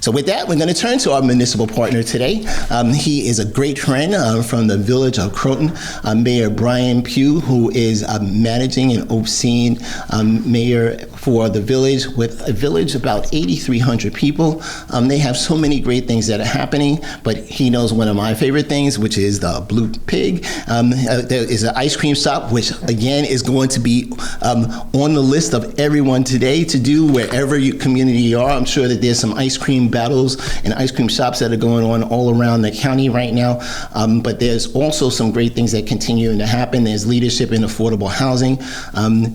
So with that, we're going to turn to our municipal partner today. He is a great friend from the village of Croton, Mayor Brian Pugh, who is managing and overseeing mayor for the village, with a village about 8,300 people. They have so many great things that are happening, but he knows one of my favorite things, which is the Blue Pig. There is an ice cream shop, which again is going to be on the list of everyone today to do wherever your community you are. I'm sure that there's some ice cream battles and ice cream shops that are going on all around the county right now. But there's also some great things that continue to happen. There's leadership in affordable housing.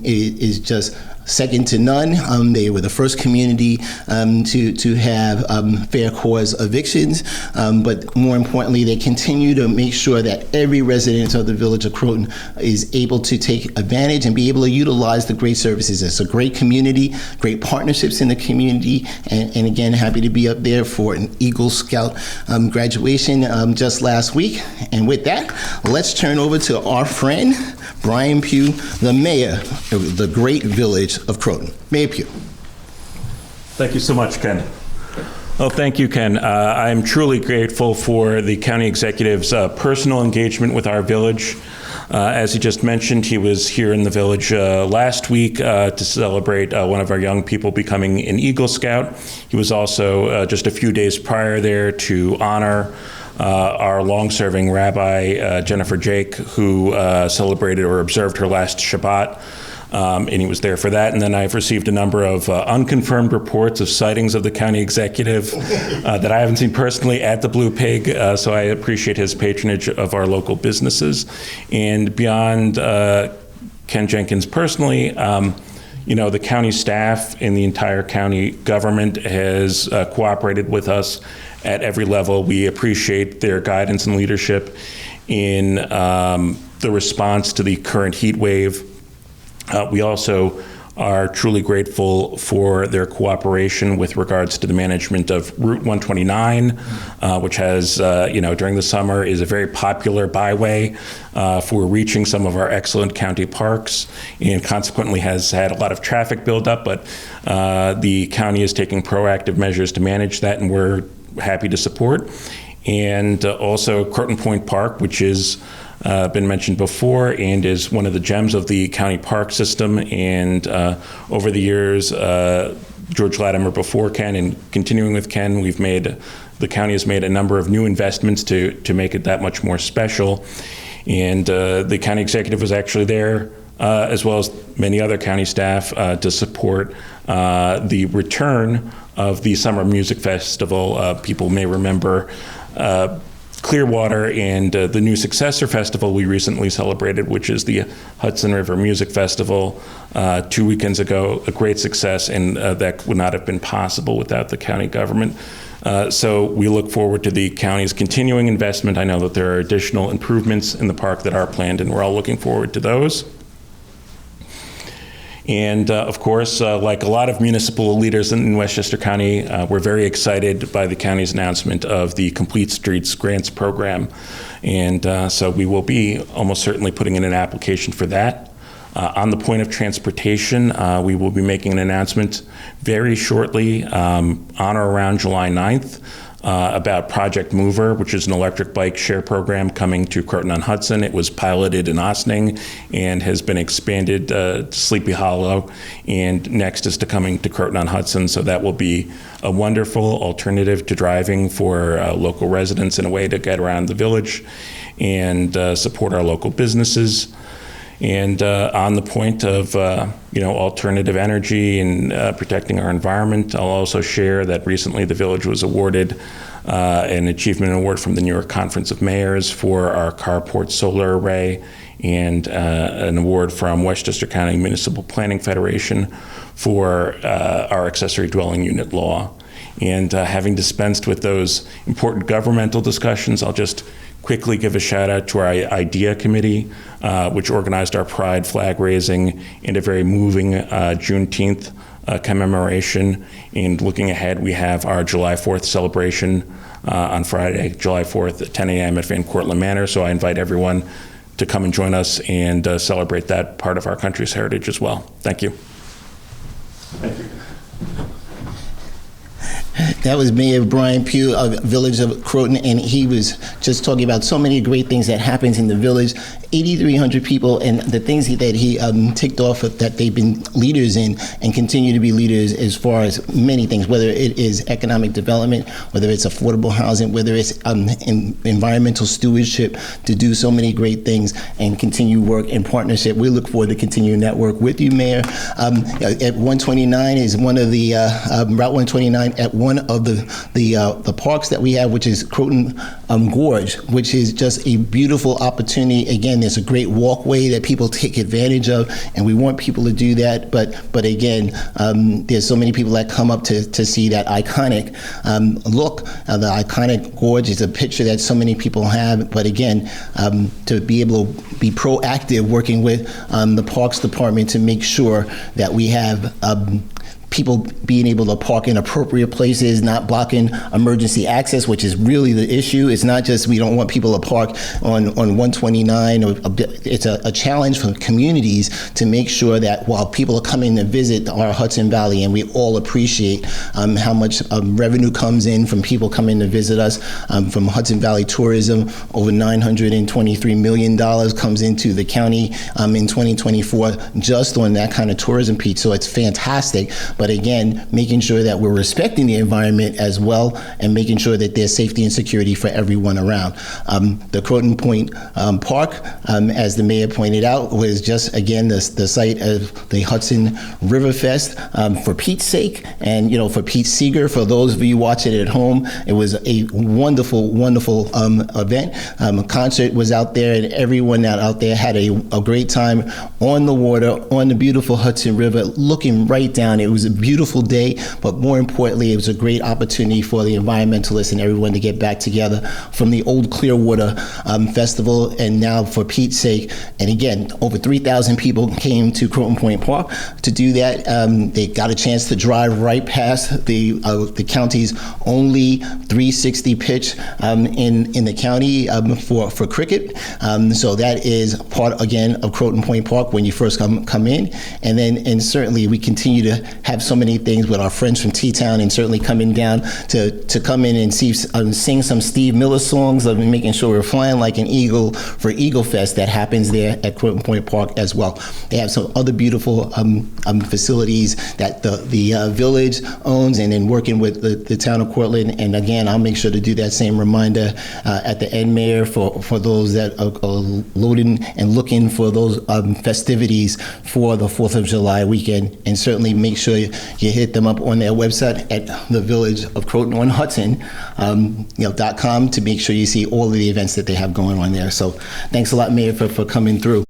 It is just second to none. They were the first community to have fair cause evictions, but more importantly, they continue to make sure that every resident of the village of Croton is able to take advantage and be able to utilize the great services. It's a great community, great partnerships in the community, and again, happy to be up there for an Eagle Scout graduation just last week. And with that, let's turn over to our friend, Brian Pugh, the mayor of the great village of Croton. Mayor Pugh. Thank you so much, Ken. Well, thank you, Ken. I'm truly grateful for the county executive's personal engagement with our village. As he just mentioned, he was here in the village last week to celebrate one of our young people becoming an Eagle Scout. He was also just a few days prior there to honor our long-serving Rabbi, Jennifer Jake, who celebrated or observed her last Shabbat. And he was there for that. And then I've received a number of unconfirmed reports of sightings of the county executive that I haven't seen personally at the Blue Pig. So I appreciate his patronage of our local businesses. And beyond Ken Jenkins personally, the county staff and the entire county government has cooperated with us at every level. We appreciate their guidance and leadership in the response to the current heat wave. We also are truly grateful for their cooperation with regards to the management of Route 129, which has, during the summer is a very popular byway for reaching some of our excellent county parks, and consequently has had a lot of traffic buildup, but the county is taking proactive measures to manage that, and we're happy to support. And also Croton Point Park, which is been mentioned before and is one of the gems of the county park system. And over the years, George Latimer before Ken and continuing with Ken, the county has made a number of new investments to make it that much more special. And the county executive was actually there, as well as many other county staff, to support the return of the Summer Music Festival. People may remember Clearwater and the new successor festival we recently celebrated, which is the Hudson River Music Festival 2 weekends ago, a great success, and that would not have been possible without the county government. So we look forward to the county's continuing investment. I know that there are additional improvements in the park that are planned, and we're all looking forward to those. And of course, like a lot of municipal leaders in Westchester County, we're very excited by the county's announcement of the Complete Streets Grants Program. And so we will be almost certainly putting in an application for that. On the point of transportation, we will be making an announcement very shortly on or around July 9th. About Project Mover, which is an electric bike share program coming to Croton-on-Hudson. It was piloted in Ossining and has been expanded to Sleepy Hollow, and next is to coming to Croton-on-Hudson. So that will be a wonderful alternative to driving for local residents in a way to get around the village and support our local businesses. And on the point of alternative energy and protecting our environment, I'll also share that recently the village was awarded an achievement award from the New York Conference of Mayors for our carport solar array, and an award from Westchester County Municipal Planning Federation for our accessory dwelling unit law. And having dispensed with those important governmental discussions, I'll just quickly give a shout out to our IDEA committee, which organized our Pride flag raising and a very moving Juneteenth commemoration. And looking ahead, we have our July 4th celebration on Friday, July 4th at 10 a.m. at Van Cortlandt Manor. So I invite everyone to come and join us and celebrate that part of our country's heritage as well. Thank you. Thank you. That was Mayor Brian Pugh of Village of Croton, and he was just talking about so many great things that happens in the village. 8,300 people, and the things that he ticked off that they've been leaders in and continue to be leaders as far as many things, whether it is economic development, whether it's affordable housing, whether it's environmental stewardship, to do so many great things and continue work in partnership. We look forward to continuing that work with you, Mayor. At 129 is one of the Route 129 at one of the parks that we have, which is Croton Gorge, which is just a beautiful opportunity. Again, there's a great walkway that people take advantage of, and we want people to do that. But again, there's so many people that come up to see that iconic look. The iconic gorge is a picture that so many people have. But again, to be able to be proactive, working with the Parks Department to make sure that we have people being able to park in appropriate places, not blocking emergency access, which is really the issue. It's not just we don't want people to park on 129. It's a challenge for communities to make sure that while people are coming to visit our Hudson Valley, and we all appreciate how much revenue comes in from people coming to visit us, from Hudson Valley tourism, over $923 million comes into the county in 2024 just on that kind of tourism piece. So it's fantastic. But again, making sure that we're respecting the environment as well, and making sure that there's safety and security for everyone around. The Croton Point Park, as the mayor pointed out, was just, again, the site of the Hudson River Fest, for Pete's sake, and for Pete Seeger. For those of you watching at home, it was a wonderful, wonderful event. A concert was out there, and everyone out there had a great time on the water, on the beautiful Hudson River, looking right down. It was a beautiful day, but more importantly, it was a great opportunity for the environmentalists and everyone to get back together from the old Clearwater Festival, and now for Pete's sake. And again, over 3,000 people came to Croton Point Park to do that. They got a chance to drive right past the county's only 360 pitch in the county for cricket. So that is part, again, of Croton Point Park when you first come in. And certainly we continue to have so many things with our friends from T-Town, and certainly coming down to come in and sing some Steve Miller songs, of making sure we're flying like an eagle for Eagle Fest that happens there at Croton Point Park as well. They have some other beautiful facilities that the village owns, and then working with the town of Cortland. And again, I'll make sure to do that same reminder at the end, Mayor, for those that are loading and looking for those festivities for the 4th of July weekend. And certainly make sure you hit them up on their website at the Village of Croton-on-Hudson, .com, to make sure you see all of the events that they have going on there. So thanks a lot, Mayor, for coming through.